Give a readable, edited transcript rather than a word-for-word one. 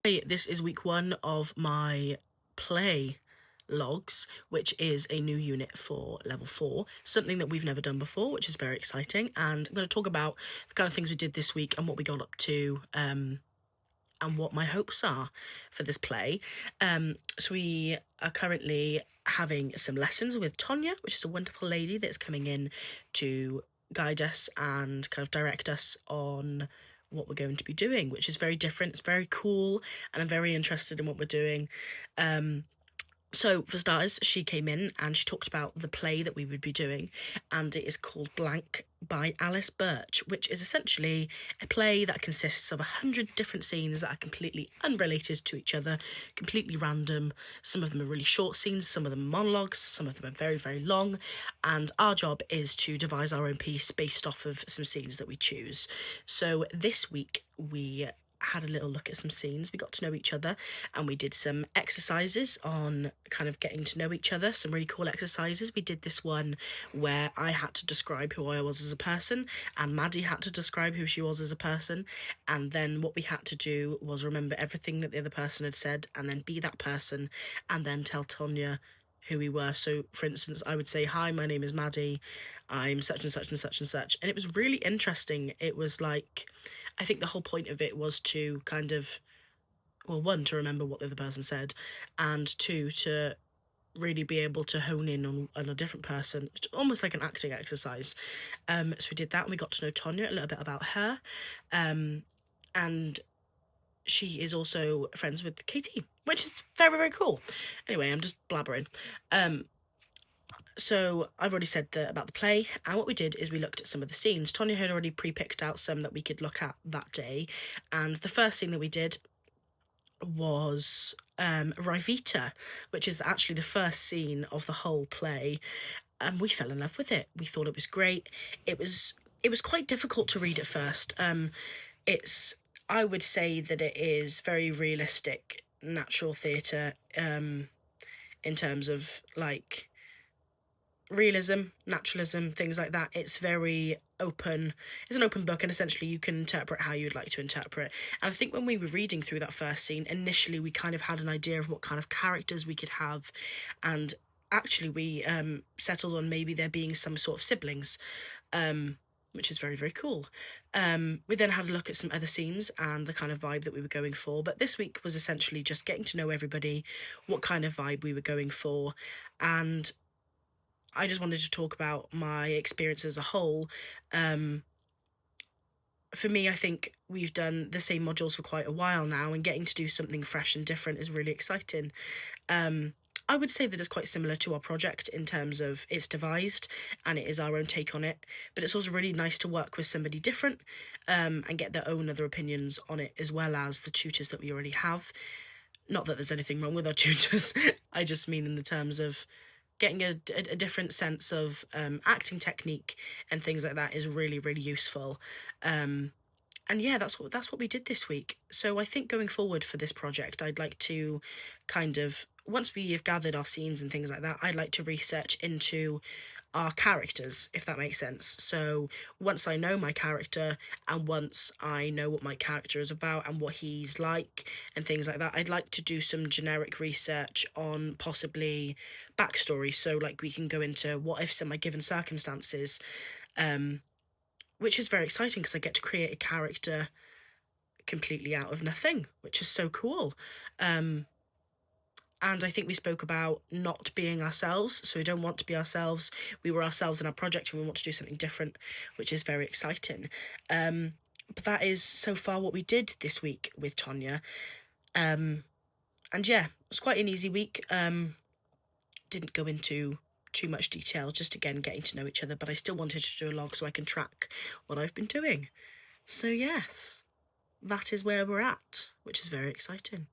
Hey, this is week 1 of my play logs, which is a new unit for level 4, something that we've never done before, which is very exciting. And I'm going to talk about the kind of things we did this week and what we got up to, and what my hopes are for this play. So we are currently having some lessons with Tonya, which is a wonderful lady that's coming in to guide us and kind of direct us on what we're going to be doing, which is very different. It's very cool, and I'm very interested in what we're doing. So, for starters, she came in and she talked about the play that we would be doing, and it is called Blank by Alice Birch, which is essentially a play that consists of 100 different scenes that are completely unrelated to each other, completely random. Some of them are really short scenes, some of them are monologues, some of them are very, very long, and our job is to devise our own piece based off of some scenes that we choose. So, this week we had a little look at some scenes. We got to know each other and we did some exercises on kind of getting to know each other, some really cool exercises. We did this one where I had to describe who I was as a person and Maddie had to describe who she was as a person, and then what we had to do was remember everything that the other person had said and then be that person and then tell Tonya who we were. So for instance, I would say, hi, my name is Maddie, I'm such and such and such and such. And it was really interesting. It was like, I think the whole point of it was to kind of, well, one, to remember what the other person said, and two, to really be able to hone in on a different person. It's almost like an acting exercise. So we did that and we got to know Tonya, a little bit about her. And she is also friends with Katie, which is very, very cool. Anyway, I'm just blabbering. So I've already said about the play, and what we did is we looked at some of the scenes. Tonya had already pre-picked out some that we could look at that day, and the first scene that we did was Rivita, which is actually the first scene of the whole play, and we fell in love with it. We thought it was great. It was quite difficult to read at first. It's I would say that it is very realistic, natural theatre, in terms of like realism, naturalism, things like that. It's very open. It's an open book, and essentially you can interpret how you'd like to interpret. And I think when we were reading through that first scene, initially we kind of had an idea of what kind of characters we could have, and actually we settled on maybe there being some sort of siblings, which is very, very cool. We then had a look at some other scenes and the kind of vibe that we were going for. But this week was essentially just getting to know everybody, what kind of vibe we were going for, and I just wanted to talk about my experience as a whole. Um, for me, I think we've done the same modules for quite a while now, and getting to do something fresh and different is really exciting. Um, I would say that it's quite similar to our project in terms of it's devised and it is our own take on it, but it's also really nice to work with somebody different, and get their own other opinions on it, as well as the tutors that we already have. Not that there's anything wrong with our tutors, I just mean in the terms of getting a different sense of acting technique and things like that is really, really useful. And yeah, that's what we did this week. So I think going forward for this project, I'd like to kind of, once we have gathered our scenes and things like that, I'd like to research into our characters, if that makes sense. So once I know my character and once I know what my character is about and what he's like and things like that, I'd like to do some generic research on possibly backstory. So like we can go into what ifs in my given circumstances, which is very exciting because I get to create a character completely out of nothing, which is so cool. And I think we spoke about not being ourselves, so we don't want to be ourselves. We were ourselves in our project and we want to do something different, which is very exciting. But that is so far what we did this week with Tonya. And yeah, it was quite an easy week. Didn't go into too much detail, just again getting to know each other, but I still wanted to do a log so I can track what I've been doing. So yes, that is where we're at, which is very exciting.